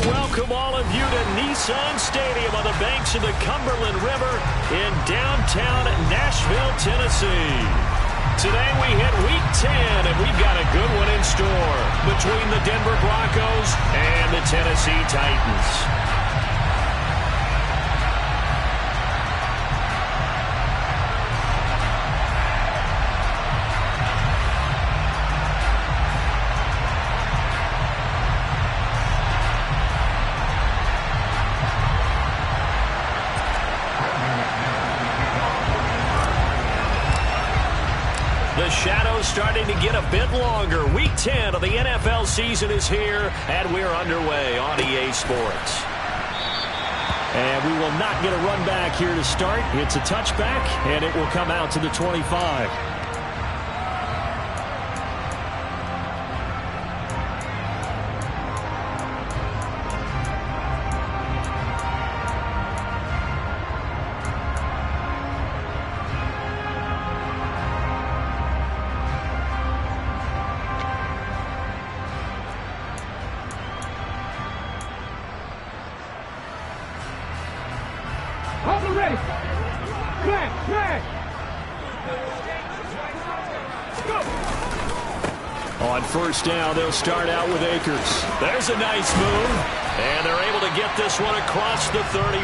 Welcome all of you to Nissan Stadium on the banks of the Cumberland River in downtown Nashville, Tennessee. Today we hit Week 10, and we've got a good one in store between the Denver Broncos and the Tennessee Titans. The shadow's starting to get a bit longer. Week 10 of the NFL season is here, and we're underway on EA Sports. And we will not get a run back here to start. It's a touchback, and it will come out to the 25. On first down, they'll start out with Akers. There's a nice move, and they're able to get this one across the 35.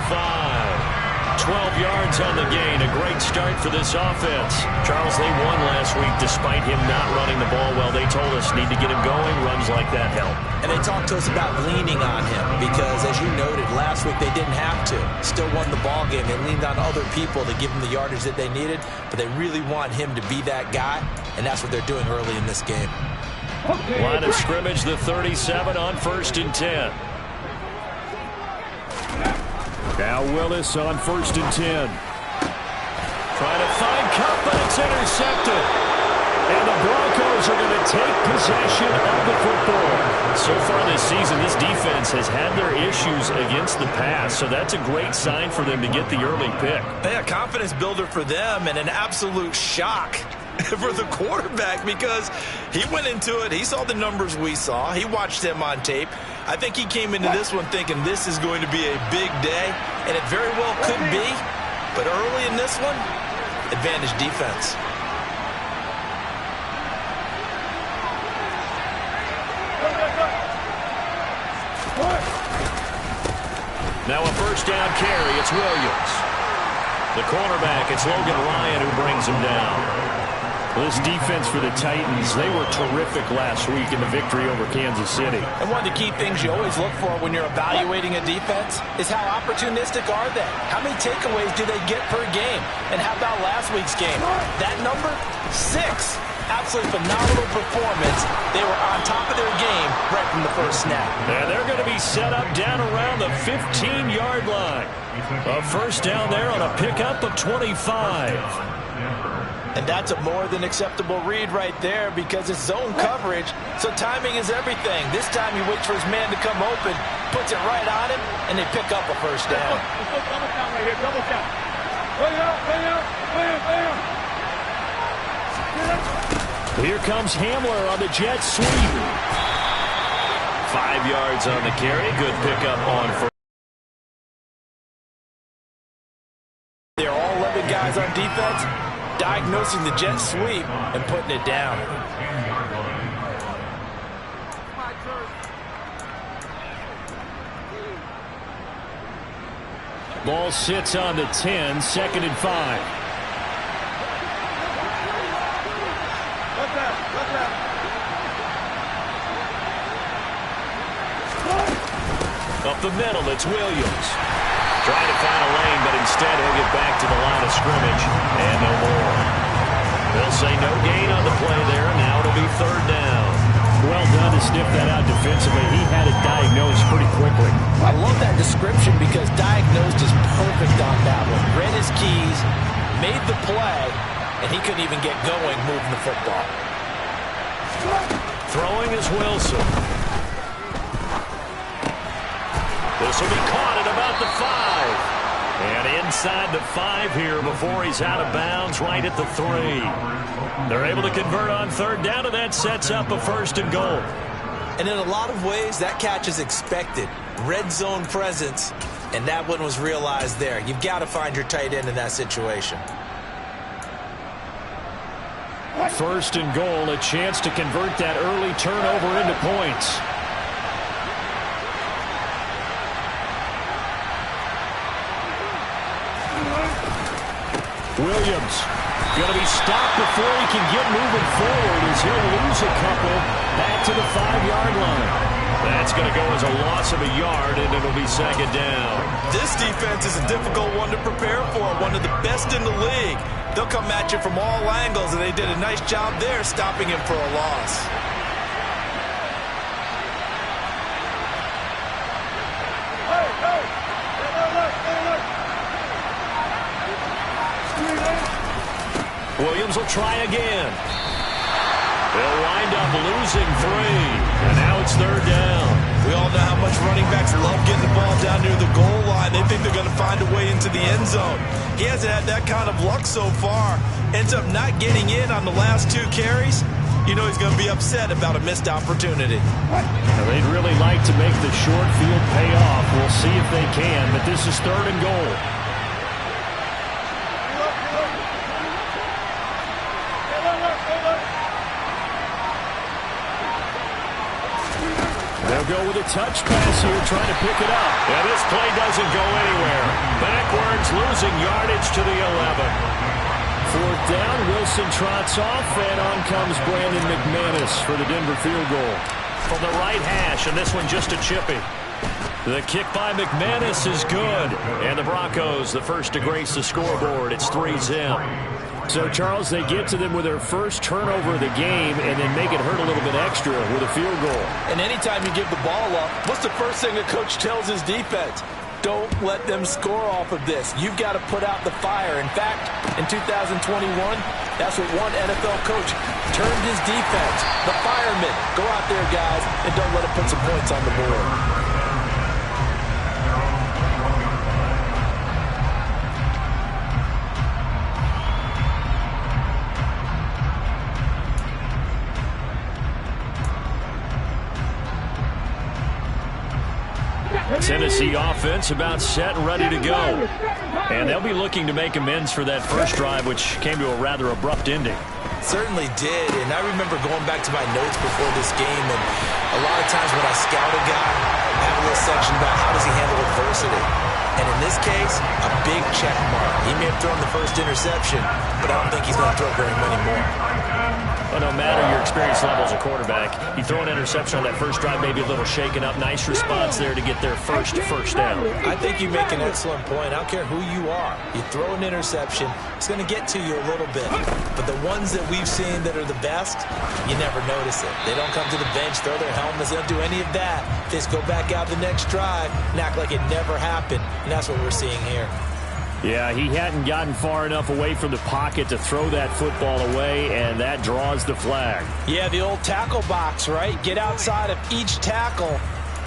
12 yards on the gain. A great start for this offense. Charles, they won last week despite him not running the ball well. They told us need to get him going. Runs like that help. And they talked to us about leaning on him because, as you noted, last week they didn't have to. Still won the ball game. They leaned on other people to give them the yardage that they needed, but they really want him to be that guy, and that's what they're doing early in this game. Line of scrimmage, the 37 on 1st and 10. Now Willis on 1st and 10. Trying to find Cup, but it's intercepted. And the Broncos are going to take possession of the football. So far this season, this defense has had their issues against the pass, so that's a great sign for them to get the early pick. Yeah, a confidence builder for them and an absolute shock for the quarterback because he went into it. He saw the numbers we saw. He watched them on tape. I think he came into this one thinking this is going to be a big day, and it very well could be. But early in this one, advantage defense. Now a first down carry. It's Williams. The cornerback, it's Logan Ryan who brings him down. Well, this defense for the Titans, they were terrific last week in the victory over Kansas City. And one of the key things you always look for when you're evaluating a defense is how opportunistic are they? How many takeaways do they get per game? And how about last week's game? That number? 6. Absolutely phenomenal performance. They were on top of their game right from the first snap. And they're going to be set up down around the 15-yard line. A first down there on a pickup of 25. And that's a more than acceptable read right there because it's zone coverage, so timing is everything. This time he waits for his man to come open, puts it right on him, and they pick up a first down. Double count right here, double count. Here comes Hamler on the jet sweep. 5 yards on the carry. Good pickup on first. They're all 11 guys on defense, diagnosing the jet sweep and putting it down. Ball sits on the 10, 2nd and 5. Up the middle, it's Williams. Trying to find a lane, but instead he'll get back to the line of scrimmage, and no more. They'll say no gain on the play there. Now it'll be third down. Well done to sniff that out defensively. He had it diagnosed pretty quickly. I love that description because diagnosed is perfect on that one. Read his keys, made the play, and he couldn't even get going moving the football. Throwing is Wilson. This will be caught at about the 5. And inside the 5 here before he's out of bounds, right at the 3. They're able to convert on third down, and that sets up a 1st and goal. And in a lot of ways, that catch is expected. Red zone presence, and that one was realized there. You've got to find your tight end in that situation. 1st and goal, a chance to convert that early turnover into points. Williams going to be stopped before he can get moving forward as he'll lose a couple back to the 5-yard line. That's going to go as a loss of a yard, and it'll be 2nd down. This defense is a difficult one to prepare for, one of the best in the league. They'll come at you from all angles, and they did a nice job there stopping him for a loss. Williams will try again. They'll wind up losing 3, and now it's 3rd down. We all know how much running backs love getting the ball down near the goal line. They think they're going to find a way into the end zone. He hasn't had that kind of luck so far. Ends up not getting in on the last 2 carries. You know he's going to be upset about a missed opportunity. Now, they'd really like to make the short field pay off. We'll see if they can, but this is 3rd and goal. They'll go with a touch pass here, trying to pick it up. Yeah, this play doesn't go anywhere. Backwards, losing yardage to the 11. 4th down, Wilson trots off, and on comes Brandon McManus for the Denver field goal. From the right hash, and this one just a chippy. The kick by McManus is good. And the Broncos, the first to grace the scoreboard. It's 3-zip. So, Charles, they get to them with their first turnover of the game and then make it hurt a little bit extra with a field goal. And anytime you give the ball up, what's the first thing a coach tells his defense? Don't let them score off of this. You've got to put out the fire. In fact, in 2021, that's what one NFL coach termed his defense, the firemen. Go out there, guys, and don't let them put some points on the board. Tennessee offense about set and ready to go. And they'll be looking to make amends for that first drive, which came to a rather abrupt ending. Certainly did, and I remember going back to my notes before this game, and a lot of times when I scout a guy, I have a little section about how does he handle adversity. And in this case, a big check mark. He may have thrown the first interception, but I don't think he's going to throw very many more. Well, no matter your experience level as a quarterback, you throw an interception on that first drive, maybe a little shaken up. Nice response there to get their first down. I think you make an excellent point. I don't care who you are. You throw an interception, it's going to get to you a little bit. But the ones that we've seen that are the best, you never notice it. They don't come to the bench, throw their helmets, they don't do any of that. They just go back out the next drive and act like it never happened. And that's what we're seeing here. Yeah, he hadn't gotten far enough away from the pocket to throw that football away, and that draws the flag. Yeah, the old tackle box, right? Get outside of each tackle,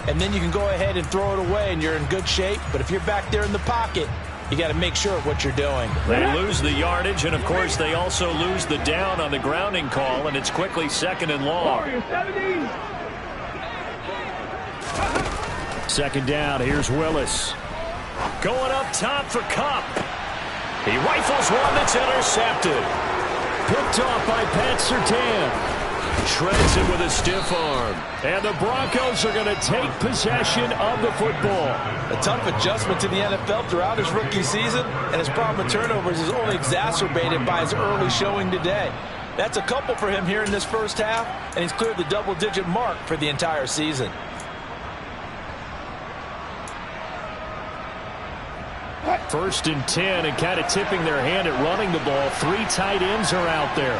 and then you can go ahead and throw it away, and you're in good shape. But if you're back there in the pocket, you got to make sure of what you're doing. They lose the yardage, and, of course, they also lose the down on the grounding call, and it's quickly 2nd and long. 2nd down, here's Willis. Going up top for Kupp. He rifles one that's intercepted. Picked off by Pat Surtain. Shreds it with a stiff arm. And the Broncos are going to take possession of the football. A tough adjustment to the NFL throughout his rookie season, and his problem with turnovers is only exacerbated by his early showing today. That's a couple for him here in this first half, and he's cleared the double-digit mark for the entire season. First and 10, and kind of tipping their hand at running the ball. 3 tight ends are out there.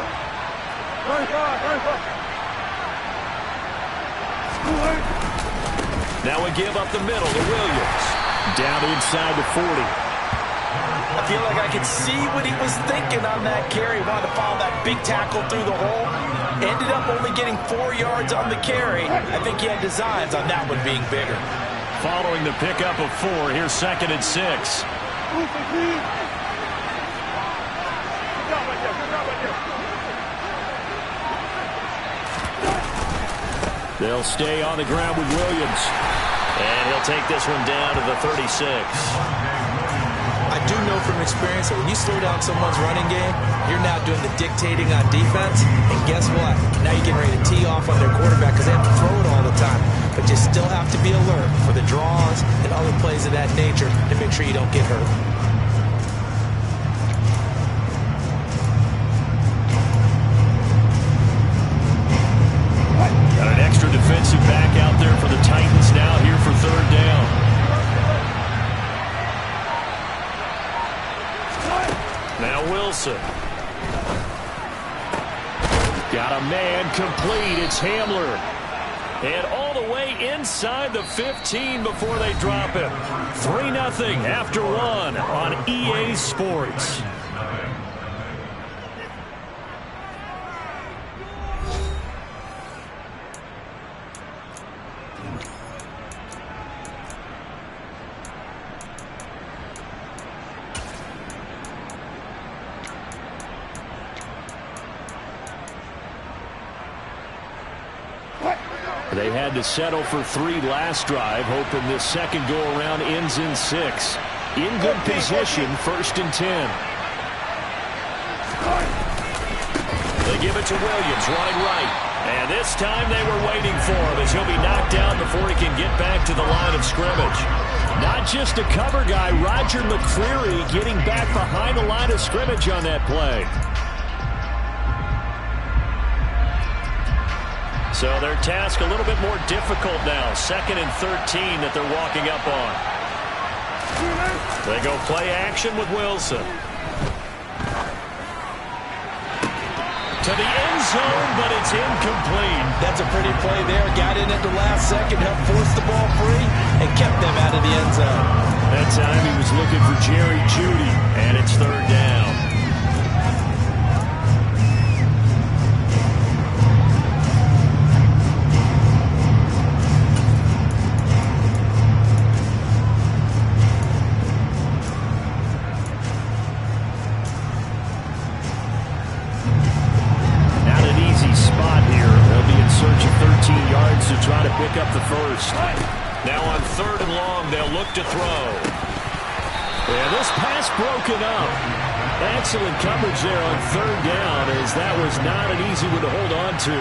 Now we give up the middle to Williams. Down inside the 40. I feel like I could see what he was thinking on that carry. Wanted to follow that big tackle through the hole. Ended up only getting 4 yards on the carry. I think he had designs on that one being bigger. Following the pickup of 4, here's 2nd and 6. They'll stay on the ground with Williams. And he'll take this one down to the 36. I do know from experience that when you slow down someone's running game, you're now doing the dictating on defense. And guess what? Now you're getting ready to tee off on their quarterback because they have to throw it all the time. But you still have to be alert for the draws and other plays of that nature to make sure you don't get hurt. Got an extra defensive back out there for the Titans now here for 3rd down. Now Wilson. Got a man complete. It's Hamler. And all the way inside the 15 before they drop him. 3-0 after 1 on EA Sports. They had to settle for 3 last drive, hoping this second go-around ends in 6. In good position, 1st and 10. They give it to Williams, running right. And this time they were waiting for him as he'll be knocked down before he can get back to the line of scrimmage. Not just a cover guy, Roger McCreary getting back behind the line of scrimmage on that play. So their task a little bit more difficult now. 2nd and 13 that they're walking up on. They go play action with Wilson. To the end zone, but it's incomplete. That's a pretty play there. Got in at the last second, helped force the ball free, and kept them out of the end zone. That time he was looking for Jerry Jeudy, and it's 3rd down. To try to pick up the first. Now on 3rd and long, they'll look to throw. And this pass broken up. Excellent coverage there on 3rd down, as that was not an easy one to hold on to.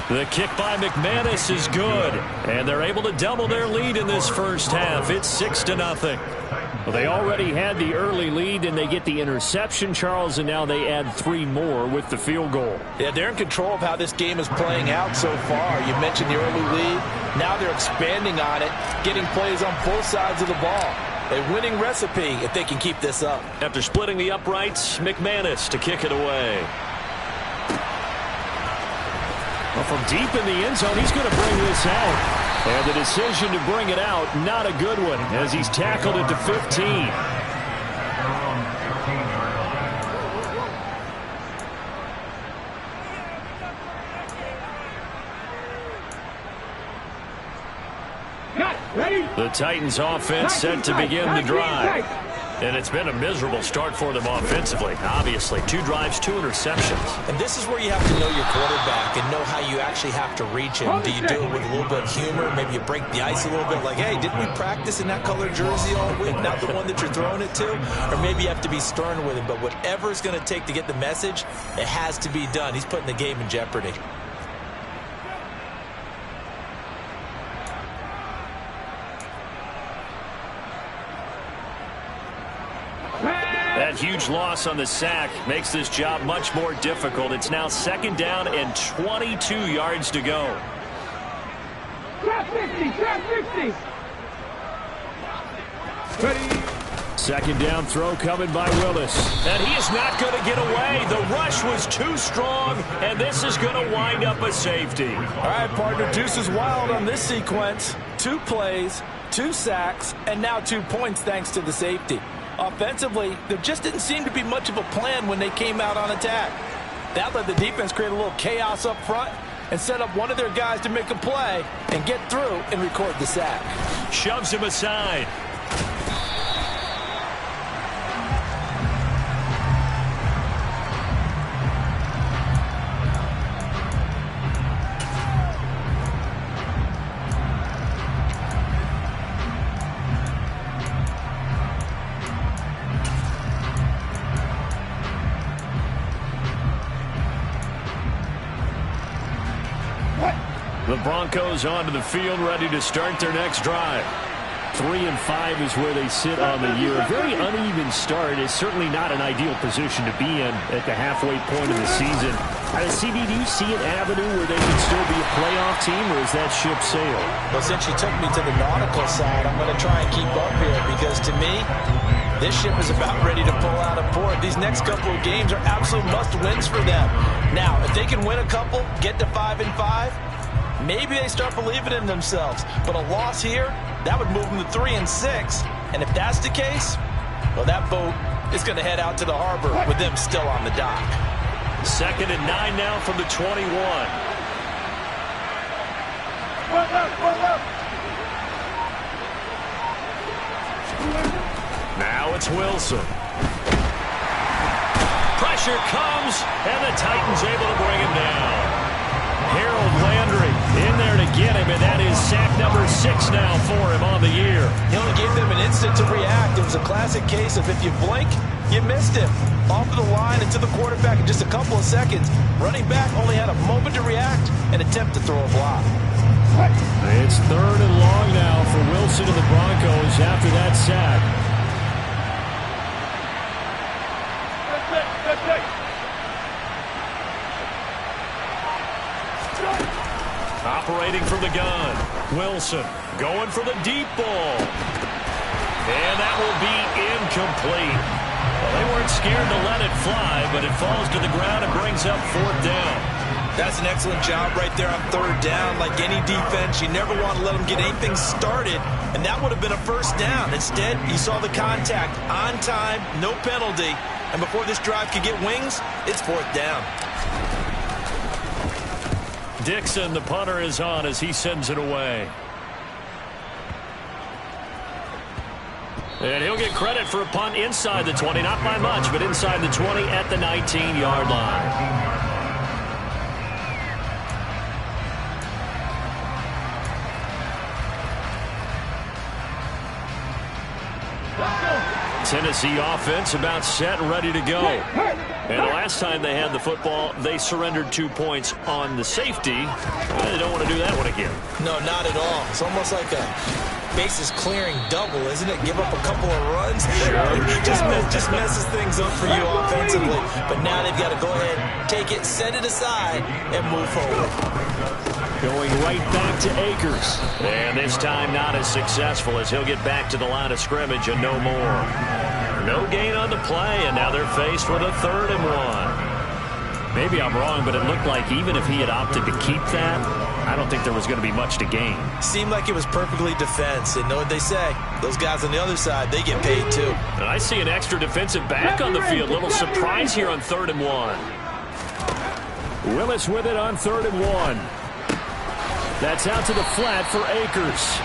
The kick by McManus is good, and they're able to double their lead in this first half. It's 6-0. Well, they already had the early lead, and they get the interception, Charles, and now they add 3 more with the field goal. Yeah, they're in control of how this game is playing out so far. You mentioned the early lead. Now they're expanding on it, getting plays on both sides of the ball. A winning recipe if they can keep this up. After splitting the uprights, McManus to kick it away. Well, from deep in the end zone, he's going to bring this out. And the decision to bring it out, not a good one, as he's tackled at the 15. The Titans offense set to begin the drive. And it's been a miserable start for them offensively. Obviously, 2 drives, 2 interceptions. And this is where you have to know your quarterback and know how you actually have to reach him. Do you do it with a little bit of humor? Maybe you break the ice a little bit, like, hey, didn't we practice in that color jersey all week? Not the one that you're throwing it to? Or maybe you have to be stern with him. But whatever it's going to take to get the message, it has to be done. He's putting the game in jeopardy. That huge loss on the sack makes this job much more difficult. It's now 2nd down and 22 yards to go. Trap 50, trap 50. Second down throw coming by Willis. And he is not going to get away. The rush was too strong, and this is going to wind up a safety. All right, partner, deuce is wild on this sequence. 2 plays, 2 sacks, and now 2 points thanks to the safety. Offensively, there just didn't seem to be much of a plan when they came out on attack. That let the defense create a little chaos up front and set up one of their guys to make a play and get through and record the sack. Shoves him aside. The Broncos onto the field, ready to start their next drive. 3-5 is where they sit on the year. A very uneven start is certainly not an ideal position to be in at the halfway point of the season. CB, do you see an avenue where they can still be a playoff team, or is that ship sailed? Well, since you took me to the nautical side, I'm going to try and keep up here because to me, this ship is about ready to pull out of port. These next couple of games are absolute must-wins for them. Now, if they can win a couple, get to 5-5, maybe they start believing in themselves. But a loss here, that would move them to 3-6. And if that's the case, well, that boat is going to head out to the harbor with them still on the dock. 2nd and 9 now from the 21. Now it's Wilson. Pressure comes, and the Titans able to bring him down. Harold Landry in there to get him, and that is sack number 6 now for him on the year. He only gave them an instant to react. It was a classic case of if you blink, you missed him. Off of the line and to the quarterback in just a couple of seconds. Running back only had a moment to react and attempt to throw a block. It's 3rd and long now for Wilson and the Broncos after that sack. Operating from the gun. Wilson going for the deep ball. And that will be incomplete. Well, they weren't scared to let it fly, but it falls to the ground and brings up 4th down. That's an excellent job right there on 3rd down. Like any defense, you never want to let them get anything started, and that would have been a 1st down. Instead, you saw the contact on time, no penalty, and before this drive could get wings, it's 4th down. Dixon, the punter, is on as he sends it away. And he'll get credit for a punt inside the 20, not by much, but inside the 20 at the 19-yard line. Tennessee offense about set and ready to go. And the last time they had the football, they surrendered 2 points on the safety. Well, they don't want to do that one again. No, not at all. It's almost like a bases clearing double, isn't it? Give up a couple of runs. Just messes things up for you offensively. But now they've got to go ahead, take it, set it aside, and move forward. Going right back to Akers. And this time not as successful as he'll get back to the line of scrimmage and no more. No gain on the play, and now they're faced with a 3rd and 1. Maybe I'm wrong, but it looked like even if he had opted to keep that, I don't think there was going to be much to gain. Seemed like it was perfectly defense. And know what they say? Those guys on the other side, they get paid too. And I see an extra defensive back on the field. Little surprise here on 3rd and 1. Willis with it on 3rd and 1. That's out to the flat for Akers.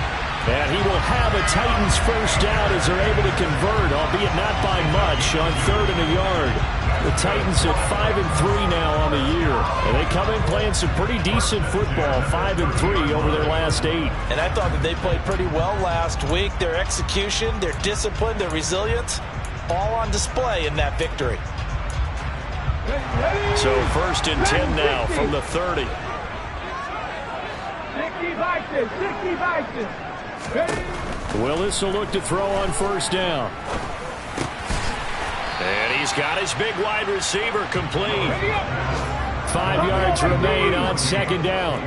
And he will have a Titans 1st down as they're able to convert, albeit not by much, on 3rd and a yard. The Titans at 5-3 now on the year. And they come in playing some pretty decent football, 5-3 over their last 8. And I thought that they played pretty well last week. Their execution, their discipline, their resilience, all on display in that victory. So 1st and 10 now from the 30. 60 Willis will look to throw on 1st down. And he's got his big wide receiver complete. 5 yards remain on 2nd down.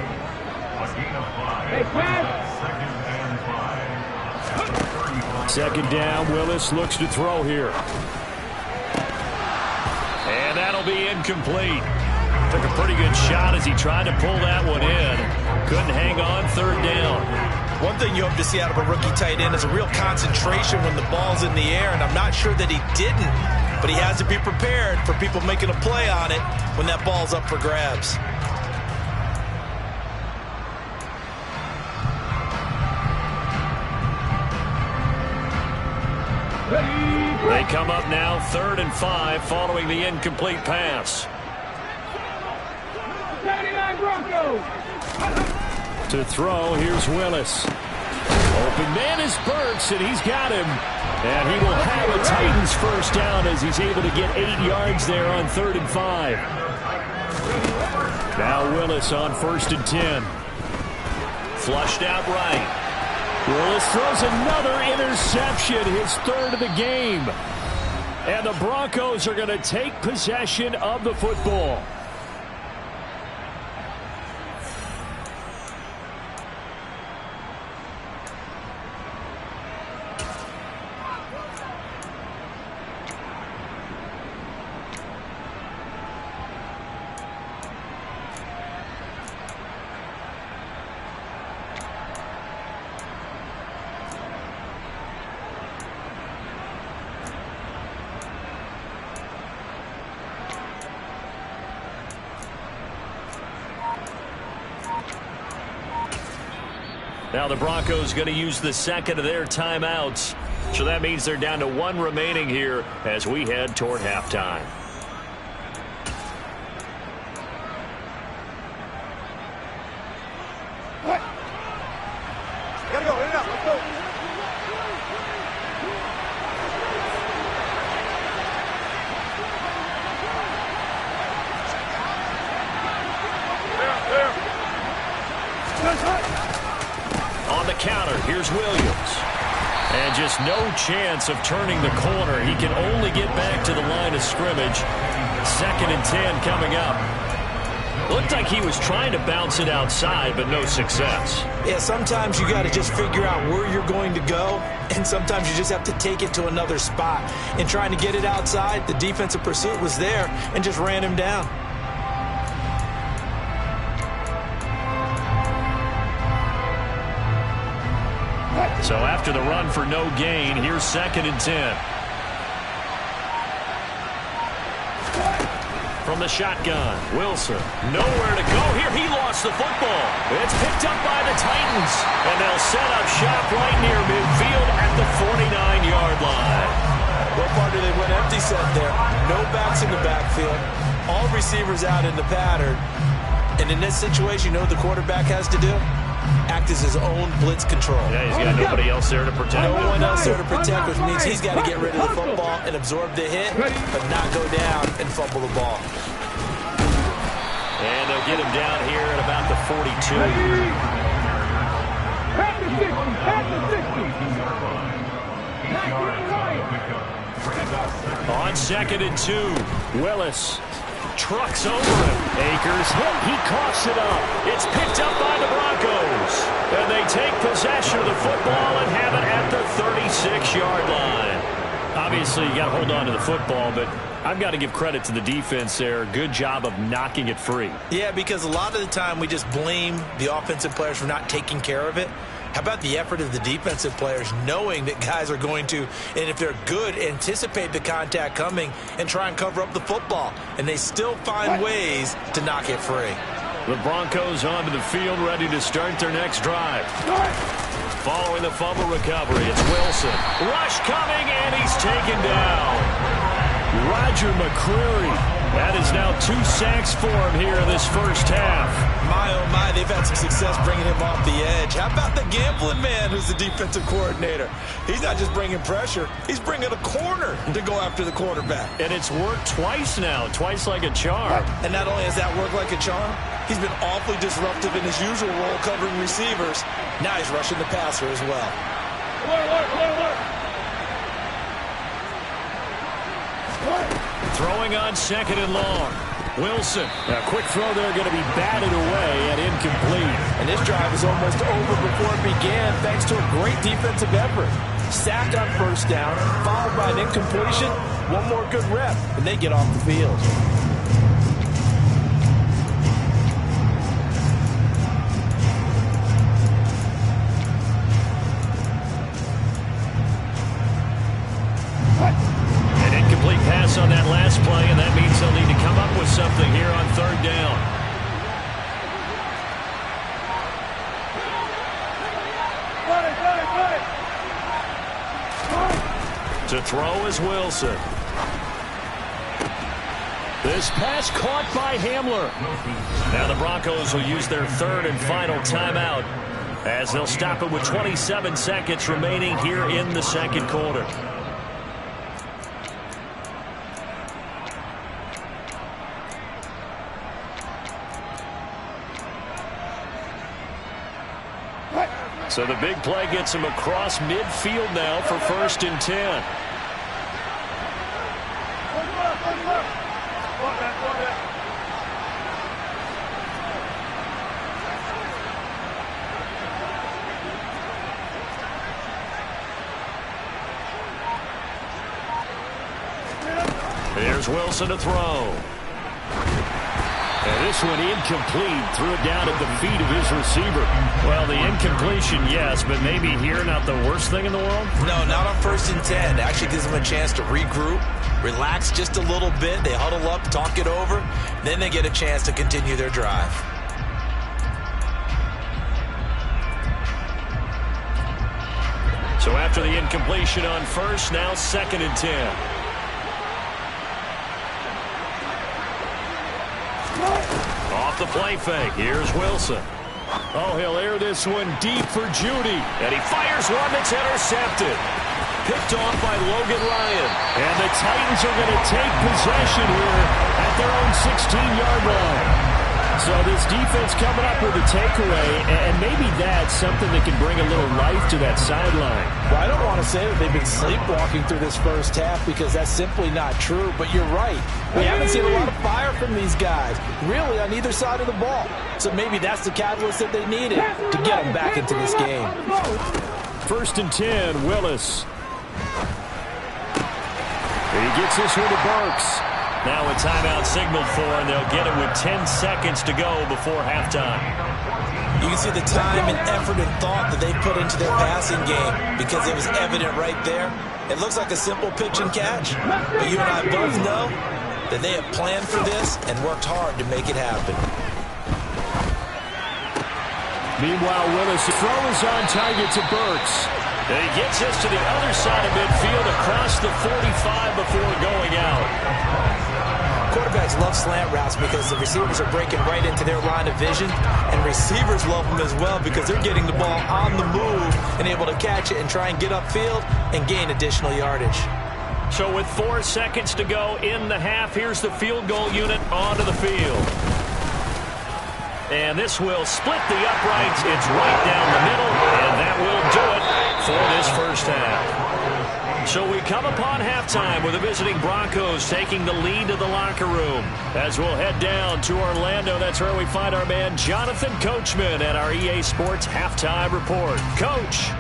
Second down, Willis looks to throw here. And that'll be incomplete. Took a pretty good shot as he tried to pull that one in. Couldn't hang on third down. One thing you hope to see out of a rookie tight end is a real concentration when the ball's in the air, and I'm not sure that he didn't, but he has to be prepared for people making a play on it when that ball's up for grabs. They come up now 3rd and 5 following the incomplete pass. To throw, here's Willis. Open man is Burks, and he's got him. And he will have a Titans first down as he's able to get 8 yards there on 3rd and 5. Now Willis on 1st and 10. Flushed out right. Willis throws another interception, his 3rd of the game. And the Broncos are going to take possession of the football. Now the Broncos going to use the second of their timeouts. So that means they're down to 1 remaining here as we head toward halftime. Gotta go, in and out, let's go. On the counter, here's Williams. And just no chance of turning the corner. He can only get back to the line of scrimmage. 2nd and 10 coming up. Looked like he was trying to bounce it outside, but no success. Yeah, sometimes you got to just figure out where you're going to go, and sometimes you just have to take it to another spot. In trying to get it outside, the defensive pursuit was there and just ran him down. So after the run for no gain, here's 2nd and 10. From the shotgun, Wilson. Nowhere to go here. He lost the football. It's picked up by the Titans. And they'll set up shop right near midfield at the 49-yard line. What part do they went empty set there? No backs in the backfield. All receivers out in the pattern. And in this situation, you know what the quarterback has to do? Act as his own blitz control. Yeah, he's got nobody else there to protect. No one else there to protect, which means he's got to get rid of the football and absorb the hit, but not go down and fumble the ball. And they'll get him down here at about the 42. On 2nd and 2, Willis trucks over him. Akers hit. He coughs it up. It's picked up by the Broncos. And they take possession of the football and have it at the 36-yard line. Obviously, you got to hold on to the football, but I've got to give credit to the defense there. Good job of knocking it free. Yeah, because a lot of the time we just blame the offensive players for not taking care of it. How about the effort of the defensive players knowing that guys are going to, and if they're good, anticipate the contact coming and try and cover up the football. And they still find ways to knock it free. The Broncos onto the field ready to start their next drive. Following the fumble recovery, it's Wilson. Rush coming, and he's taken down. Roger McCreary. That is now 2 sacks for him here in this first half. My, oh my, they've had some success bringing him off the edge. How about the gambling man who's the defensive coordinator? He's not just bringing pressure, he's bringing a corner to go after the quarterback. And it's worked twice now, twice like a charm. And not only has that worked like a charm, he's been awfully disruptive in his usual role covering receivers. Now he's rushing the passer as well. Throwing on 2nd and long. Wilson. A quick throw there going to be batted away and incomplete. And this drive is almost over before it began thanks to a great defensive effort. Sack on first down, followed by an incompletion. One more good rep, and they get off the field. An incomplete pass on that last play, and that means they'll need to come up with something here on third down. To throw is Wilson. This pass caught by Hamler. Now the Broncos will use their third and final timeout as they'll stop it with 27 seconds remaining here in the second quarter. So the big play gets him across midfield now for 1st and 10. Here's Wilson to throw. And this one incomplete. Threw it down at the feet of his receiver. Well, the incompletion, yes, but maybe here not the worst thing in the world? No, not on 1st and 10. It actually gives them a chance to regroup, relax just a little bit. They huddle up, talk it over. Then they get a chance to continue their drive. So after the incompletion on first, now 2nd and 10. Off the play fake. Here's Wilson. Oh, he'll air this one deep for Judy. And he fires one that's intercepted. Picked off by Logan Ryan. And the Titans are going to take possession here at their own 16-yard line. So this defense coming up with a takeaway, and maybe that's something that can bring a little life to that sideline. Well, I don't want to say that they've been sleepwalking through this first half because that's simply not true, but you're right. We haven't seen a lot of fire from these guys, really, on either side of the ball. So maybe that's the catalyst that they needed to get them back into this game. 1st and 10, Willis. He gets this one to Burks. Now a timeout signaled for, and they'll get it with 10 seconds to go before halftime. You can see the time and effort and thought that they put into their passing game because it was evident right there. It looks like a simple pitch and catch, but you and I both know that they have planned for this and worked hard to make it happen. Meanwhile, Willis' throw is on target to Burks. And he gets this to the other side of midfield across the 45 before going out. Quarterbacks love slant routes because the receivers are breaking right into their line of vision, and receivers love them as well because they're getting the ball on the move and able to catch it and try and get upfield and gain additional yardage. So with 4 seconds to go in the half, here's the field goal unit onto the field. And this will split the uprights. It's right down the middle, and that will do it for this first half. So we come upon halftime with the visiting Broncos taking the lead to the locker room. As we'll head down to Orlando, that's where we find our man Jonathan Coachman at our EA Sports Halftime Report. Coach.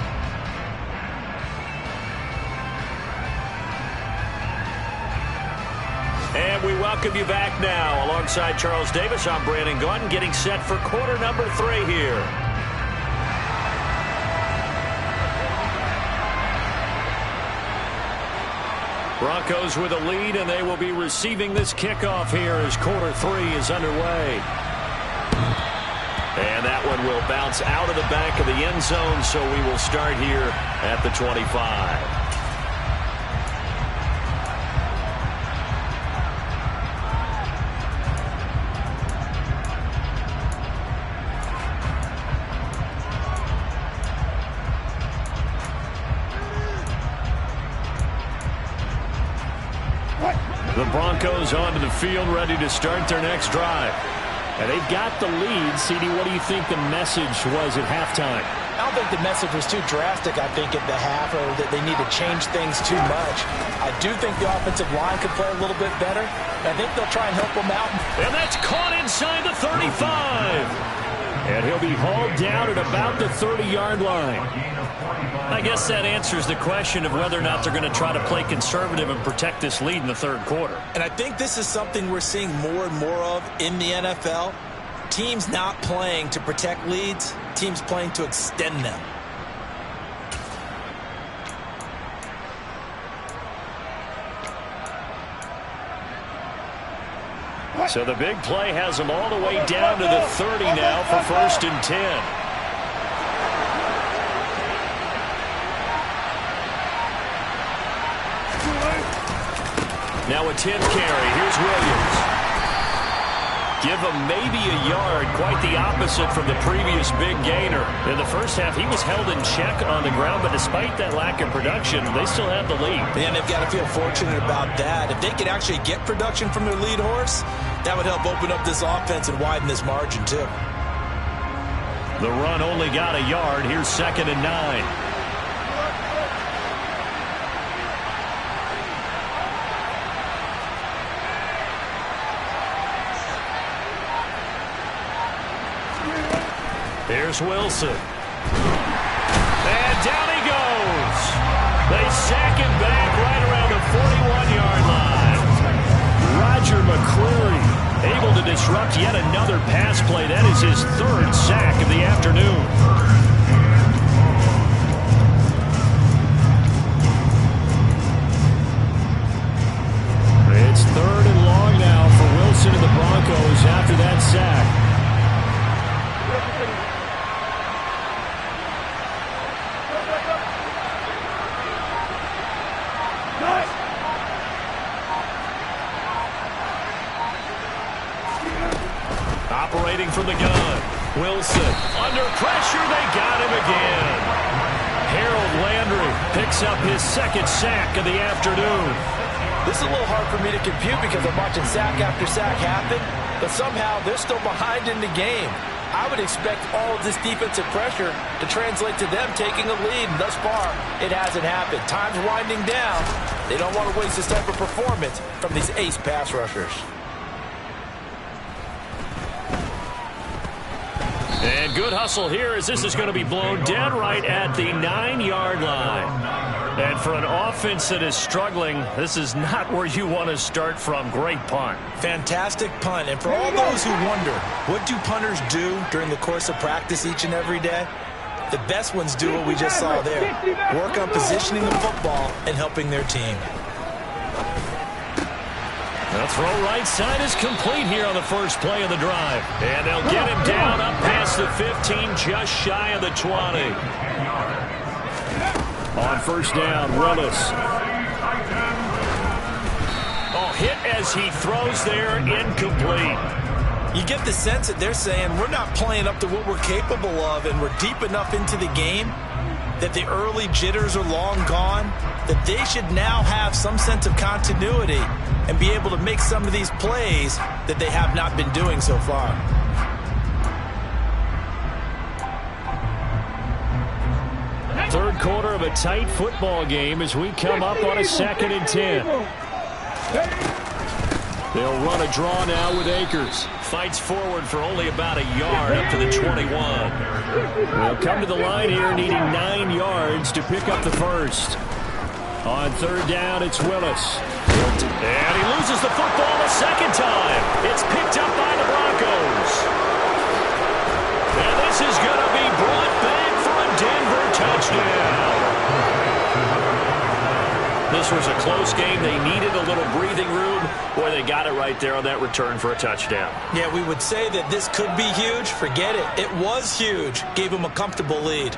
And we welcome you back now. Alongside Charles Davis, I'm Brandon Gaudin, getting set for quarter number 3 here. Broncos with a lead, and they will be receiving this kickoff here as quarter 3 is underway. And that one will bounce out of the back of the end zone, so we will start here at the 25. The Broncos onto the field, ready to start their next drive. And they've got the lead. CD, what do you think the message was at halftime? I don't think the message was too drastic, I think, at the half, or that they need to change things too much. I do think the offensive line could play a little bit better. I think they'll try and help them out. And that's caught inside the 35. And he'll be hauled down at about the 30-yard line. I guess that answers the question of whether or not they're going to try to play conservative and protect this lead in the third quarter. And I think this is something we're seeing more and more of in the NFL. Teams not playing to protect leads, teams playing to extend them. So the big play has them all the way down to the 30 now for 1st and 10. Now a 10th carry. Here's Williams. Give him maybe a yard, quite the opposite from the previous big gainer. In the first half, he was held in check on the ground, but despite that lack of production, they still have the lead. And they've got to feel fortunate about that. If they could actually get production from their lead horse, that would help open up this offense and widen this margin, too. The run only got a yard. Here's 2nd and 9. Here's Wilson. And down he goes. They sack him back right around the 41-yard line. Roger McCreary able to disrupt yet another pass play. That is his 3rd sack of the afternoon. It's 3rd and long now for Wilson and the Broncos after that sack. Operating from the gun. Wilson under pressure. They got him again. Harold Landry picks up his 2nd sack of the afternoon. This is a little hard for me to compute because I'm watching sack after sack happen, but somehow they're still behind in the game. I would expect all of this defensive pressure to translate to them taking a lead, and thus far, it hasn't happened. Time's winding down. They don't want to waste this type of performance from these ace pass rushers. And good hustle here as this is going to be blown dead right at the 9-yard line. And for an offense that is struggling, this is not where you want to start from. Great punt. Fantastic punt. And for all those who wonder, what do punters do during the course of practice each and every day? The best ones do what we just saw there. Work on positioning the football and helping their team. The throw right side is complete here on the first play of the drive. And they'll get him down up past the 15, just shy of the 20. On 1st down, Willis. Oh, hit as he throws there, incomplete. You get the sense that they're saying we're not playing up to what we're capable of, and we're deep enough into the game that the early jitters are long gone, that they should now have some sense of continuity and be able to make some of these plays that they have not been doing so far. Third quarter of a tight football game as we come up on a 2nd and 10. They'll run a draw now with Akers. Fights forward for only about a yard up to the 21. They'll come to the line here needing 9 yards to pick up the first. On 3rd down, it's Willis. And he loses the football a 2nd time. It's picked up by the Broncos. And this is going to be brought back for a Denver touchdown. This was a close game. They needed a little breathing room. Boy, they got it right there on that return for a touchdown. Yeah, we would say that this could be huge. Forget it. It was huge. Gave them a comfortable lead.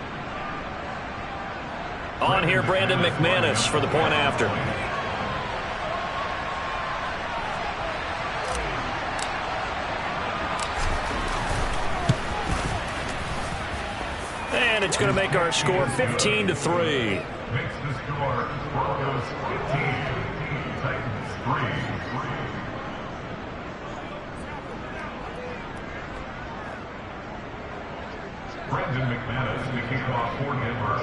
On here, Brandon McManus for the point after. And it's going to make our score 15-3. Makes the score Broncos 15, Titans 3. Brandon McManus, the kickoff for Denver.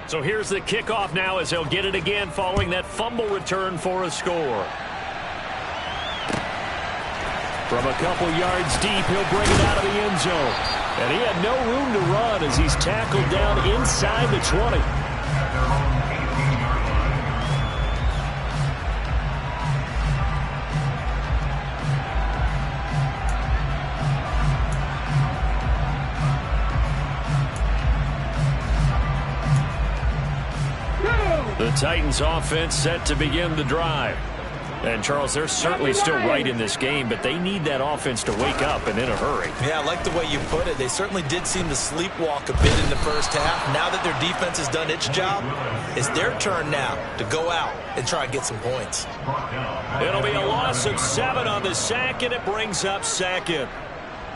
So here's the kickoff now as he'll get it again following that fumble return for a score. From a couple yards deep, he'll bring it out of the end zone. And he had no room to run as he's tackled down inside the 20. The Titans offense set to begin the drive. And, Charles, they're certainly still right in this game, but they need that offense to wake up and in a hurry. Yeah, I like the way you put it. They certainly did seem to sleepwalk a bit in the first half. Now that their defense has done its job, it's their turn now to go out and try and get some points. It'll be a loss of 7 on the sack, and it brings up second.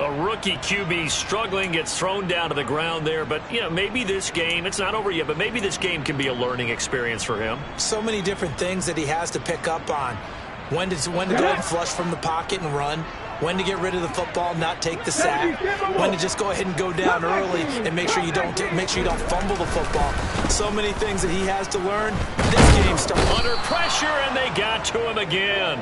A rookie QB struggling, gets thrown down to the ground there. But, you know, maybe this game, it's not over yet, but maybe this game can be a learning experience for him. So many different things that he has to pick up on. When to go ahead and flush from the pocket and run. When to get rid of the football, not take the sack. When to just go ahead and go down early and make sure you don't fumble the football. So many things that he has to learn. This game starts under pressure, and they got to him again.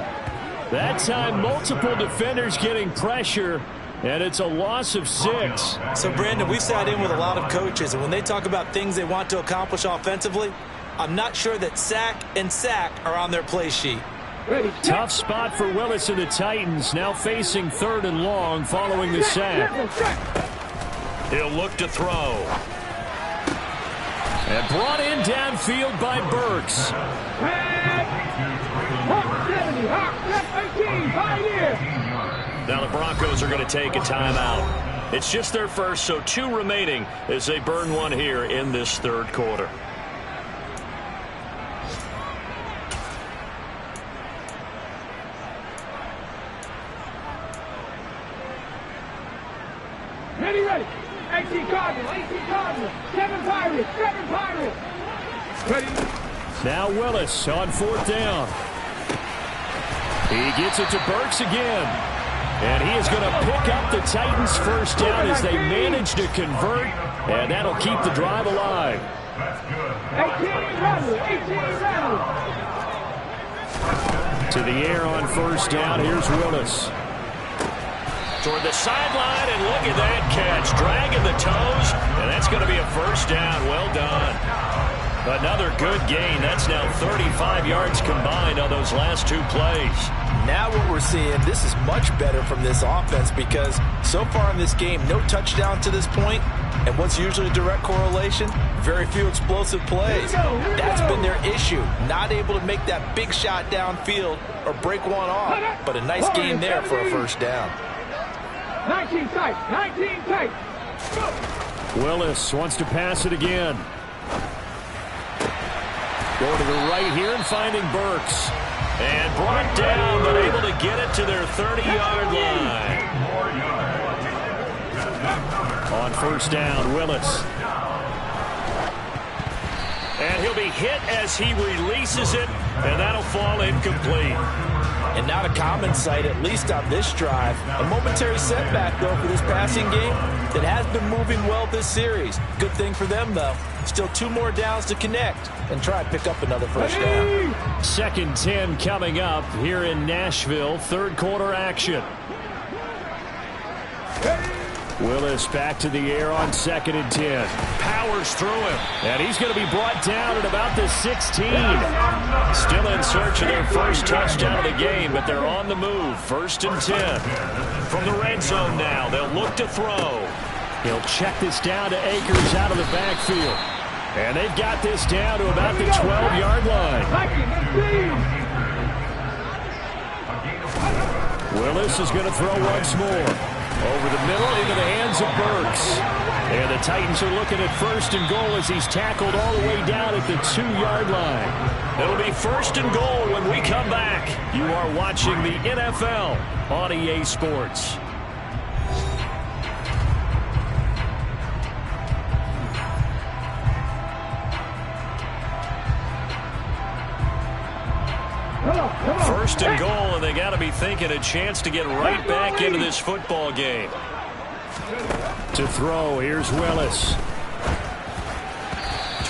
That time, multiple defenders getting pressure. And it's a loss of 6. So, Brandon, we've sat in with a lot of coaches, and when they talk about things they want to accomplish offensively, I'm not sure that sack and sack are on their play sheet. Tough spot for Willis and the Titans, now facing 3rd and long following the sack. He'll look to throw. And brought in downfield by Burks. Now the Broncos are going to take a timeout. It's just their first, so 2 remaining as they burn one here in this 3rd quarter. Ready. 18 Cardinals. 7 Pirates. Ready. Now Willis on 4th down. He gets it to Burks again. And he is going to pick up the Titans' first down as they manage to convert. And that'll keep the drive alive. 18 To the air on 1st down. Here's Willis. Toward the sideline, and look at that catch. Dragging the toes, and that's going to be a first down. Well done. Another good gain. That's now 35 yards combined on those last 2 plays. Now what we're seeing, this is much better from this offense because so far in this game, no touchdown to this point, and what's usually a direct correlation, very few explosive plays. That's been their issue, not able to make that big shot downfield or break one off, but a nice game there for a first down. 19 tight. Willis wants to pass it again. Going to the right here and finding Burks. And brought down, but able to get it to their 30-yard line. On 1st down, Willis. And he'll be hit as he releases it, and that'll fall incomplete. And not a common sight, at least on this drive. A momentary setback, though, for this passing game that has been moving well this series. Good thing for them, though. Still 2 more downs to connect and try to pick up another first down. 2nd and 10 coming up here in Nashville. 3rd quarter action. Willis back to the air on 2nd and 10. Powers through him. And he's going to be brought down at about the 16. Still in search of their first touchdown of the game, but they're on the move. 1st and 10. From the red zone now, they'll look to throw. He'll check this down to Akers out of the backfield. And they've got this down to about the 12-yard line. Willis is going to throw once more. Over the middle into the hands of Burks. And the Titans are looking at 1st and goal as he's tackled all the way down at the 2-yard line. It'll be 1st and goal when we come back. You are watching the NFL on EA Sports. First and goal, and they got to be thinking a chance to get right back into this football game. To throw, here's Willis.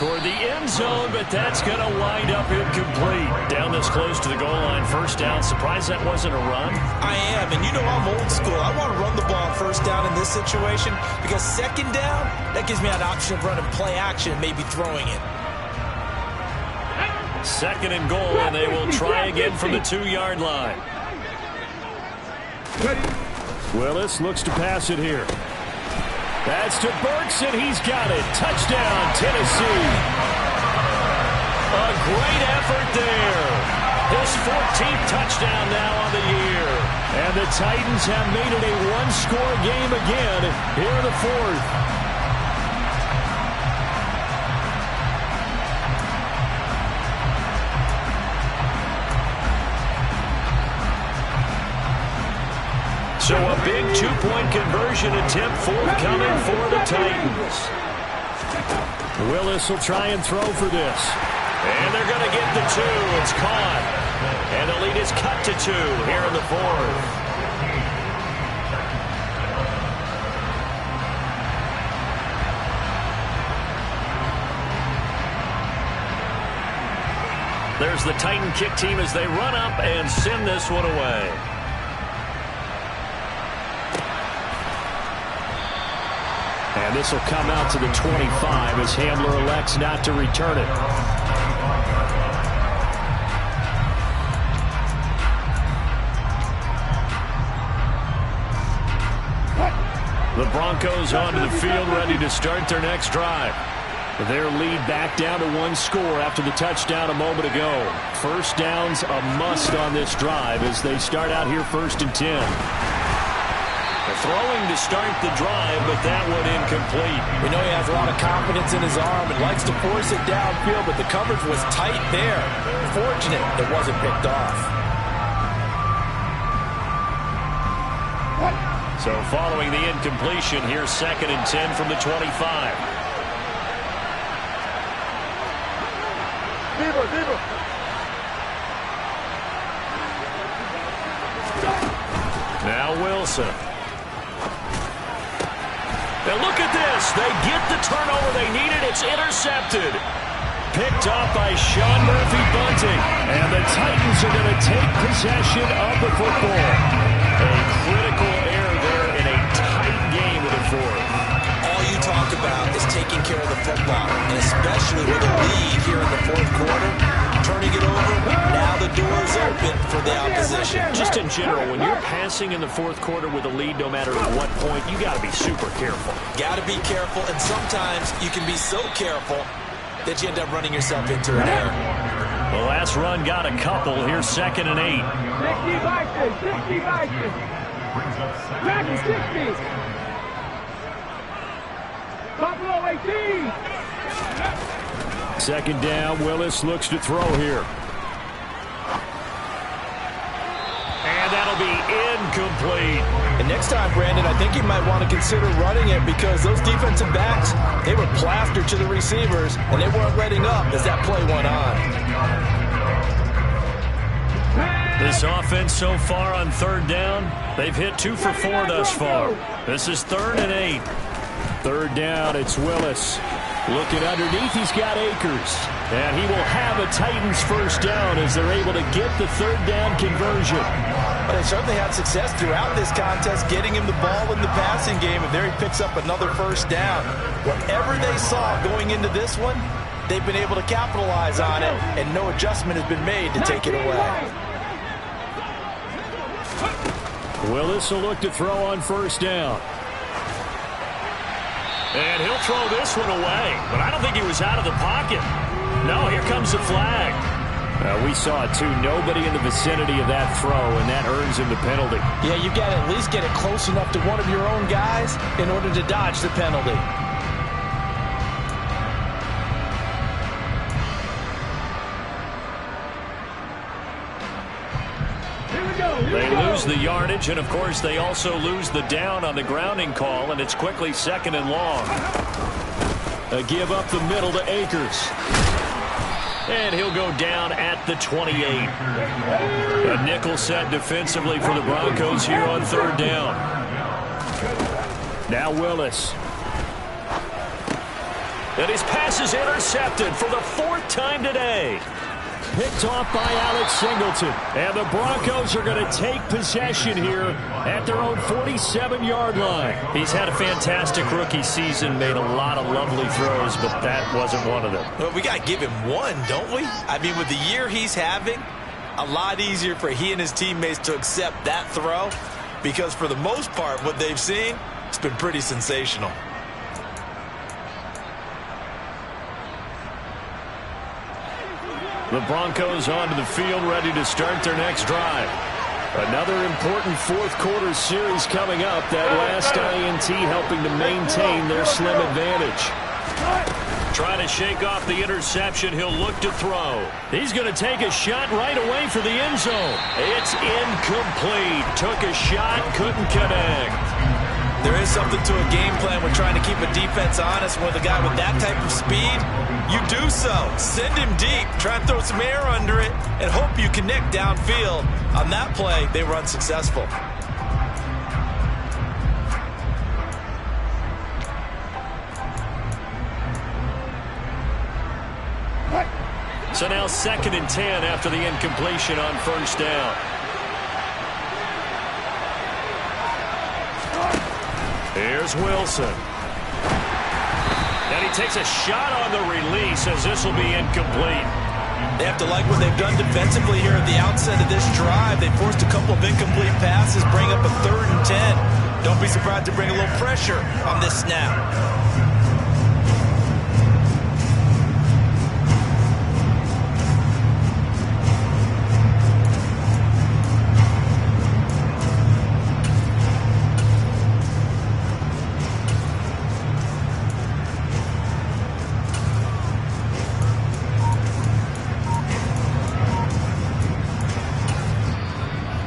toward the end zone, but that's going to wind up incomplete. Down this close to the goal line, first down. Surprised that wasn't a run? I am, and you know I'm old school. I want to run the ball on first down in this situation because second down, that gives me an option of running play action and maybe throwing it. Second and goal, and they will try again from the 2-yard line. Willis looks to pass it here. That's to Burks, and he's got it. Touchdown, Tennessee. A great effort there. His 14th touchdown now on the year. And the Titans have made it a one-score game again here in the fourth. So a big two-point conversion attempt forthcoming for the Titans. Willis will try and throw for this. And they're going to get the 2. It's caught. And the lead is cut to 2 here in the fourth. There's the Titan kick team as they run up and send this one away. And this will come out to the 25 as Hamler elects not to return it. The Broncos onto the field ready to start their next drive. Their lead back down to 1 score after the touchdown a moment ago. First down's a must on this drive as they start out here 1st and 10. Throwing to start the drive, but that one incomplete. We know he has a lot of confidence in his arm and likes to force it downfield, but the coverage was tight there. Fortunate it wasn't picked off. So following the incompletion, here's 2nd and 10 from the 25. Now Wilson. And look at this. They get the turnover they needed. It's intercepted. Picked off by Sean Murphy-Bunting. And the Titans are going to take possession of the football. A critical error there in a tight game in the fourth. All you talk about is taking care of the football, and especially with a lead here in the fourth quarter, turning it over, now the door is open for the opposition. Just in general, when you're passing in the fourth quarter with a lead, no matter at what point, you got to be super careful. Got to be careful, and sometimes you can be so careful that you end up running yourself into an error. The last run got a couple. Here's 2nd and 8. 60 Vikings. 60. Buffalo 18. 2nd down, Willis looks to throw here. And that'll be incomplete. And next time, Brandon, I think you might want to consider running it because those defensive backs, they were plastered to the receivers, and they weren't letting up as that play went on. This offense so far on 3rd down, they've hit 2 for 4 thus far. This is 3rd and 8. 3rd down, it's Willis. Looking underneath, he's got Akers. And he will have a Titans first down as they're able to get the 3rd down conversion. But they certainly had success throughout this contest, getting him the ball in the passing game, and there he picks up another first down. Whatever they saw going into this one, they've been able to capitalize on it, and no adjustment has been made to take it away. Willis will look to throw on 1st down. And he'll throw this one away. But I don't think he was out of the pocket. No, here comes the flag. We saw it, too. Nobody in the vicinity of that throw, and that earns him the penalty. Yeah, you got to at least get it close enough to one of your own guys in order to dodge the penalty. They lose the yardage, and, of course, they also lose the down on the grounding call, and it's quickly 2nd and long. A give up the middle to Akers. And he'll go down at the 28. A nickel set defensively for the Broncos here on 3rd down. Now Willis. And his pass is intercepted for the 4th time today. Picked off by Alex Singleton. And the Broncos are going to take possession here at their own 47-yard line. He's had a fantastic rookie season, made a lot of lovely throws, but that wasn't one of them. Well, we got to give him one, don't we? I mean, with the year he's having, a lot easier for he and his teammates to accept that throw because for the most part, what they've seen, it's been pretty sensational. The Broncos onto the field, ready to start their next drive. Another important fourth-quarter series coming up. That last INT helping to maintain their slim advantage. Trying to shake off the interception. He'll look to throw. He's going to take a shot right away for the end zone. It's incomplete. Took a shot, couldn't connect. There is something to a game plan when trying to keep a defense honest. With a guy with that type of speed, you do so. Send him deep. Try and throw some air under it and hope you connect downfield. On that play, they were unsuccessful. So now 2nd and 10 after the incompletion on first down. Here's Wilson. And he takes a shot on the release as this will be incomplete. They have to like what they've done defensively here at the outset of this drive. They forced a couple of incomplete passes, bring up a 3rd and 10. Don't be surprised to bring a little pressure on this snap.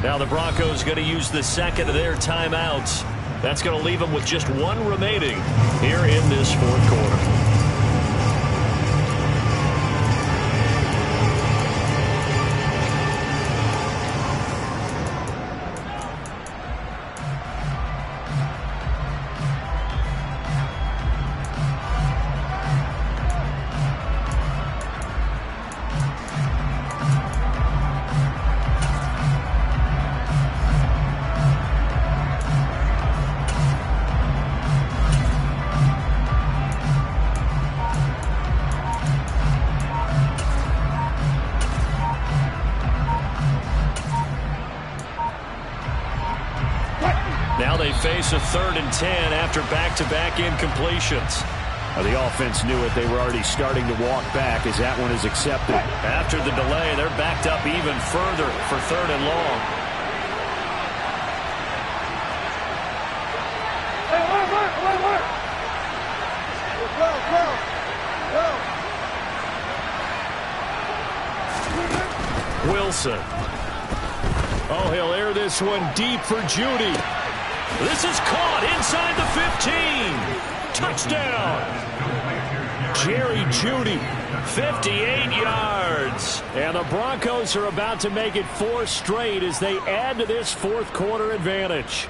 Now the Broncos going to use the 2nd of their timeouts. That's going to leave them with just 1 remaining here in this 4th quarter. Now they face a 3rd and 10 after back-to-back incompletions. The offense knew it. They were already starting to walk back as that one is accepted. After the delay, they're backed up even further for 3rd and long. Wilson. Oh, he'll air this one deep for Judy. This is caught inside the 15. Touchdown. Jerry Judy. 58 yards. And the Broncos are about to make it 4 straight as they add to this 4th quarter advantage.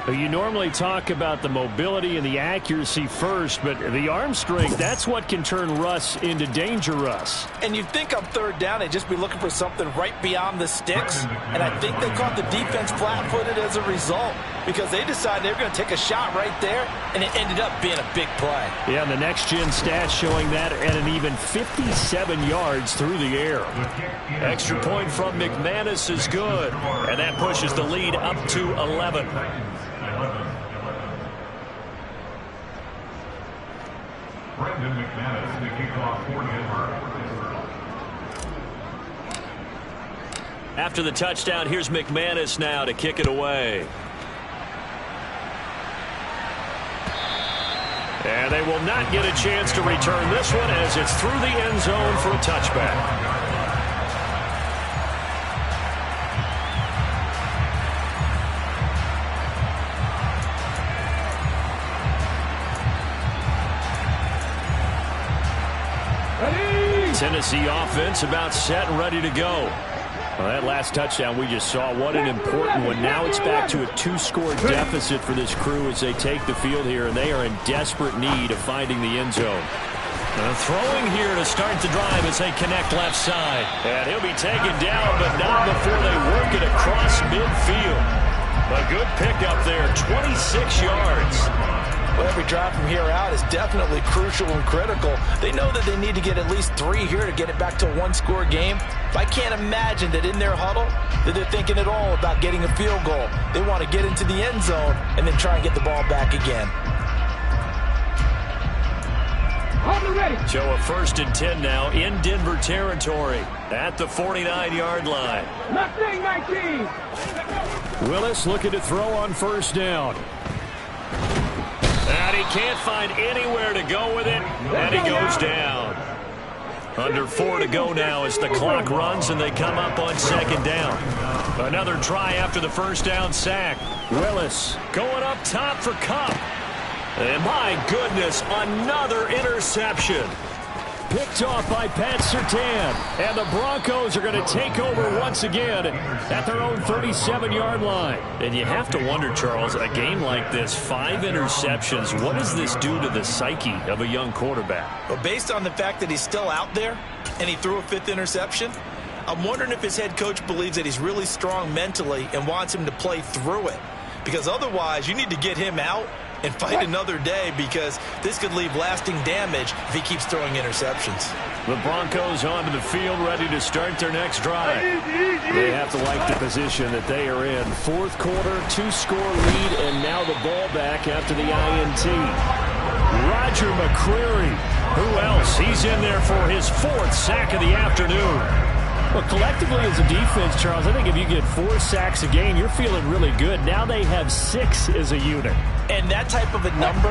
You normally talk about the mobility and the accuracy first, but the arm strength, that's what can turn Russ into danger Russ. And you'd think on 3rd down, they'd just be looking for something right beyond the sticks. And I think they caught the defense flat-footed as a result because they decided they were going to take a shot right there, and it ended up being a big play. Yeah, and the next-gen stats showing that at an even 57 yards through the air. Extra point from McManus is good, and that pushes the lead up to 11. Brendan McManus, the kickoff for Denver. After the touchdown, here's McManus now to kick it away. And they will not get a chance to return this one as it's through the end zone for a touchback. Tennessee offense about set and ready to go. Well, that last touchdown we just saw, what an important one. Now it's back to a 2-score deficit for this crew as they take the field here, and they are in desperate need of finding the end zone. Throwing here to start the drive as they connect left side. And he'll be taken down, but not before they work it across midfield. A good pickup there, 26 yards. Well, every drive from here out is definitely crucial and critical. They know that they need to get at least 3 here to get it back to a 1-score game. I can't imagine that in their huddle that they're thinking at all about getting a field goal. They want to get into the end zone and then try and get the ball back again. So a 1st and 10 now in Denver territory at the 49-yard line. Nothing, 19. Willis looking to throw on 1st down. And he can't find anywhere to go with it, and he goes down. Under 4 to go now as the clock runs and they come up on 2nd down. Another try after the 1st down sack. Willis going up top for Cup. And my goodness, another interception. picked off by Pat Surtain. And the Broncos are going to take over once again at their own 37-yard line. And you have to wonder, Charles, a game like this, 5 interceptions, what does this do to the psyche of a young quarterback? Well, based on the fact that he's still out there and he threw a 5th interception, I'm wondering if his head coach believes that he's really strong mentally and wants him to play through it. Because otherwise, you need to get him out and fight another day, because this could leave lasting damage if he keeps throwing interceptions. The Broncos onto the field, ready to start their next drive. They have to like the position that they are in. 4th quarter, 2-score lead, and now the ball back after the INT. Roger McCreary. Who else? He's in there for his 4th sack of the afternoon. Well, collectively as a defense, Charles, I think if you get 4 sacks a game, you're feeling really good. Now they have 6 as a unit. And that type of a number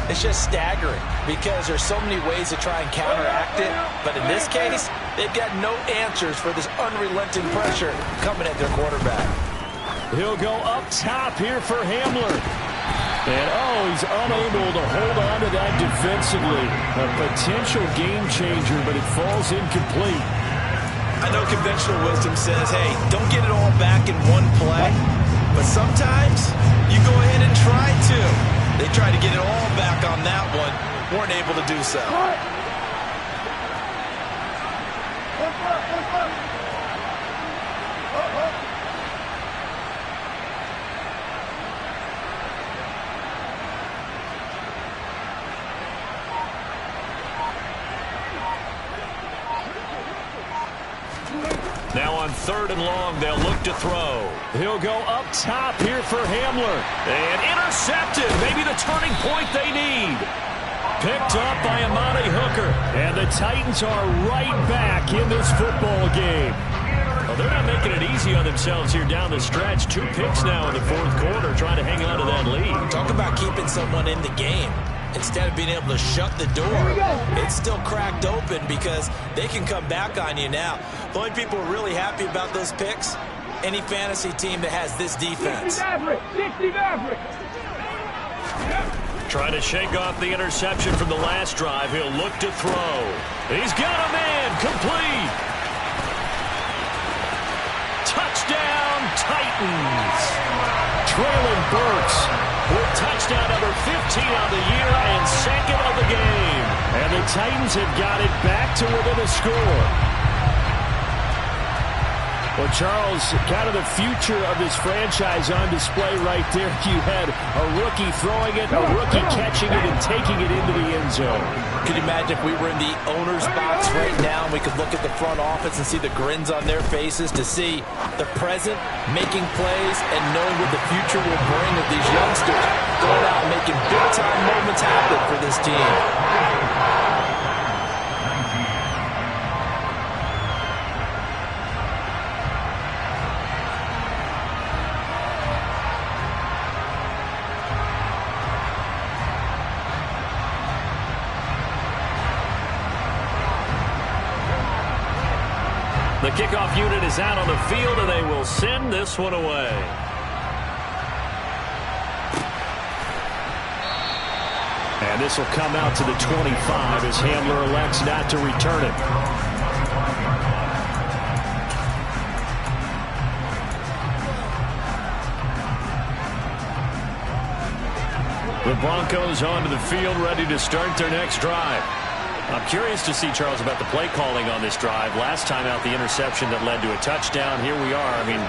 is just staggering, because there's so many ways to try and counteract it. But in this case, they've got no answers for this unrelenting pressure coming at their quarterback. He'll go up top here for Hamler. And, he's unable to hold on to that defensively. A potential game changer, but it falls incomplete. I know conventional wisdom says, hey, don't get it all back in one play. But sometimes you go ahead and try to. They tried to get it all back on that one. Weren't able to do so. Now on 3rd and long, they'll look to throw. He'll go up top here for Hamler. And intercepted. Maybe the turning point they need. Picked up by Amani Hooker. And the Titans are right back in this football game. Well, they're not making it easy on themselves here down the stretch. 2 picks now in the 4th quarter, trying to hang on to that lead. Talk about keeping someone in the game. Instead of being able to shut the door, it's still cracked open, because they can come back on you now. The only people who are really happy about those picks, any fantasy team that has this defense. 60 Maverick. Trying to shake off the interception from the last drive. He'll look to throw. He's got a man. Complete. Touchdown, Titans. Traylon Burks with touchdown number 15 on the year and 2nd of the game. And the Titans have got it back to within a score. Well, Charles, kind of the future of this franchise on display right there. You had a rookie throwing it, a rookie catching it, and taking it into the end zone. Could you imagine if we were in the owner's box right now and we could look at the front office and see the grins on their faces, to see the present making plays and knowing what the future will bring with these youngsters going out and making big-time moments happen for this team. The kickoff unit is out on the field, and they will send this one away. And this will come out to the 25 as Hamler elects not to return it. The Broncos onto the field, ready to start their next drive. I'm curious to see, Charles, about the play calling on this drive. Last time out, the interception that led to a touchdown. Here we are. I mean,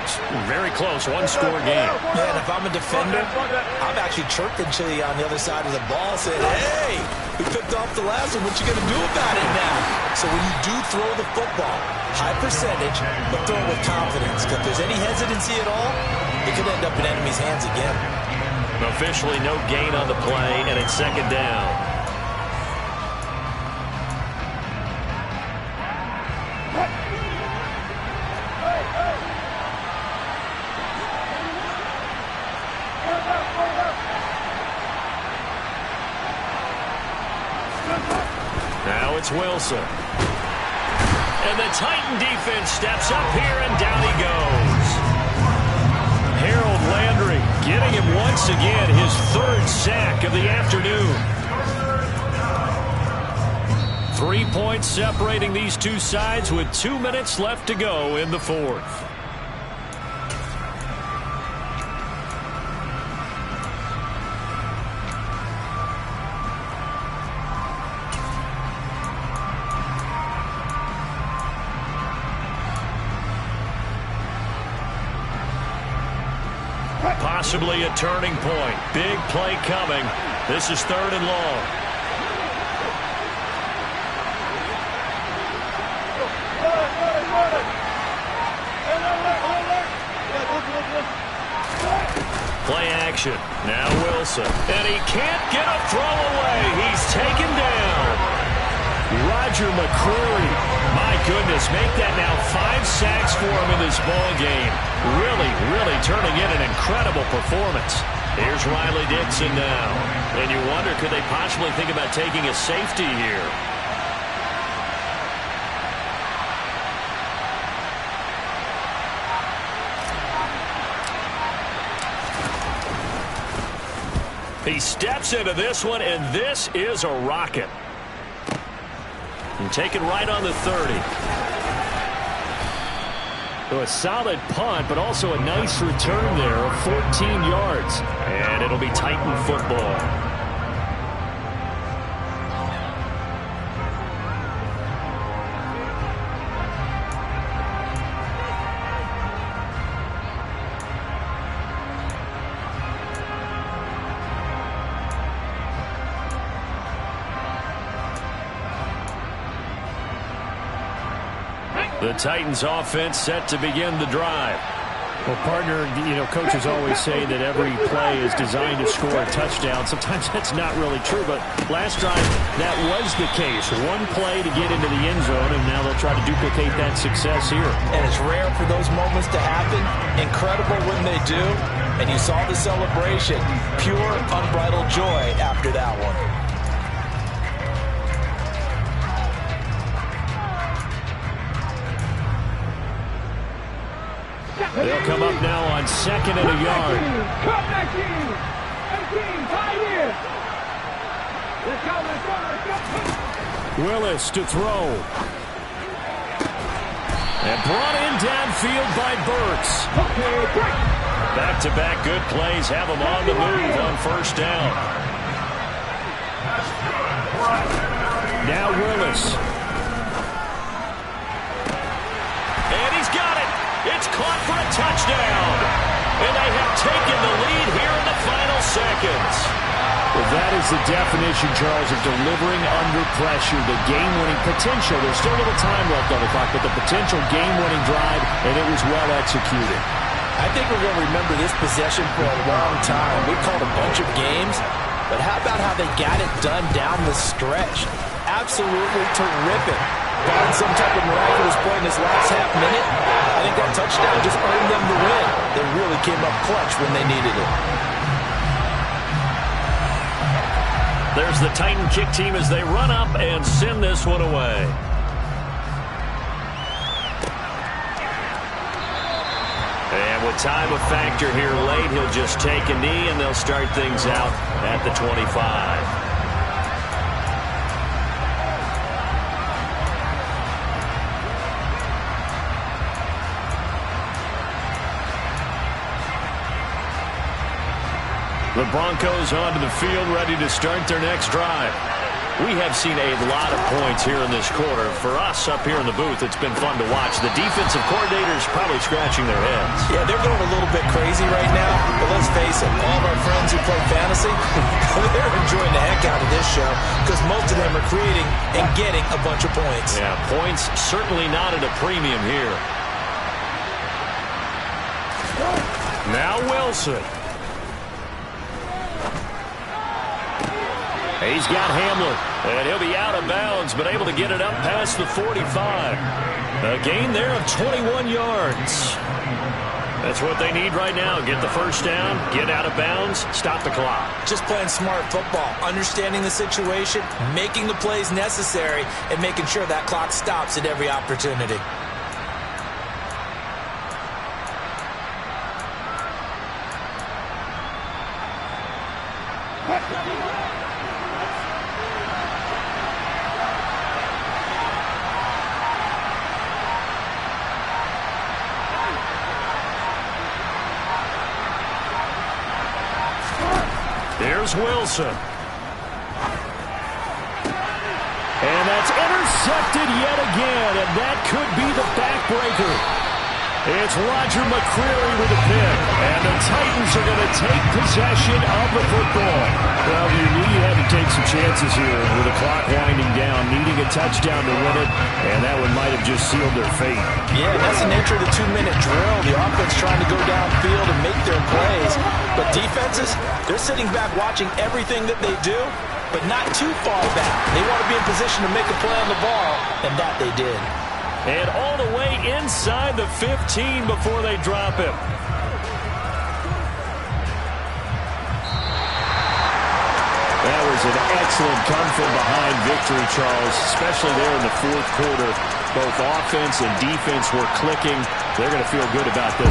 very close, one-score game. Yeah, and if I'm a defender, I'm actually chirping to you on the other side of the ball saying, hey, we picked off the last one. What you going to do about it now? So when you do throw the football, high percentage, but throw it with confidence. Because if there's any hesitancy at all, it could end up in enemy's hands again. Officially no gain on the play, and it's second down. Now it's Wilson. And the Titan defense steps up here, and down he goes. Harold Landry getting him once again, his third sack of the afternoon. 3 points separating these two sides with 2 minutes left to go in the fourth. Possibly a turning point. Big play coming. This is 3rd and long. Play action. Now Wilson. And he can't get a throw away. He's taken down. Roger McCreary. My goodness, make that now 5 sacks for him in this ball game. Really turning in an incredible performance. Here's Riley Dixon now. And you wonder, could they possibly think about taking a safety here? He steps into this one, and this is a rocket. And taken right on the 30. So a solid punt, but also a nice return there of 14 yards. And it'll be Titan football. The Titans offense set to begin the drive. Well, partner, coaches always say that every play is designed to score a touchdown. Sometimes that's not really true, but last drive that was the case. One play to get into the end zone, and now they'll try to duplicate that success here. And it's rare for those moments to happen. Incredible when they do. And you saw the celebration. Pure, unbridled joy after that one. They'll come up now on 2nd and a yard. Cut 19. 18. 5 years. Let's go. Willis to throw. And brought in downfield by Burks. Back-to-back good plays have him on the move on 1st down. Now Willis. And he's got it. It's caught for a touchdown. And they have taken the lead here in the final seconds. Well, that is the definition, Charles, of delivering under pressure. The game-winning potential. There's still a little time left on the clock, but the potential game-winning drive, and it was well executed. I think we're going to remember this possession for a long time. We called a bunch of games, but how about how they got it done down the stretch? Absolutely terrific. Barring some type of miraculous point in this last half minute, I think that touchdown just earned them the win. They really came up clutch when they needed it. There's the Titan kick team as they run up and send this one away. And with time a factor here late, he'll just take a knee and they'll start things out at the 25. The Broncos onto the field, ready to start their next drive. We have seen a lot of points here in this quarter. For us up here in the booth, it's been fun to watch. The defensive coordinators probably scratching their heads. Yeah, they're going a little bit crazy right now, but let's face it, all of our friends who play fantasy, they're enjoying the heck out of this show because most of them are creating and getting a bunch of points. Yeah, points certainly not at a premium here. Now Wilson. He's got Hamlin, and he'll be out of bounds, but able to get it up past the 45. A gain there of 21 yards. That's what they need right now. Get the first down, get out of bounds, stop the clock. Just playing smart football, understanding the situation, making the plays necessary, and making sure that clock stops at every opportunity. Here's Wilson. And that's intercepted yet again, and that could be the backbreaker. It's Roger McCreary with a pick, and the Titans are going to take possession of the football. Well, you knew you had to take some chances here with the clock winding down, needing a touchdown to win it, and that one might have just sealed their fate. Yeah, that's the nature of the 2-minute drill. The offense trying to go downfield and make their plays, but defenses, they're sitting back watching everything that they do, but not too far back. They want to be in position to make a play on the ball, and that they did. And all the way inside the 15 before they drop him. That was an excellent come-from-behind victory, Charles, especially there in the fourth quarter. Both offense and defense were clicking. They're going to feel good about this.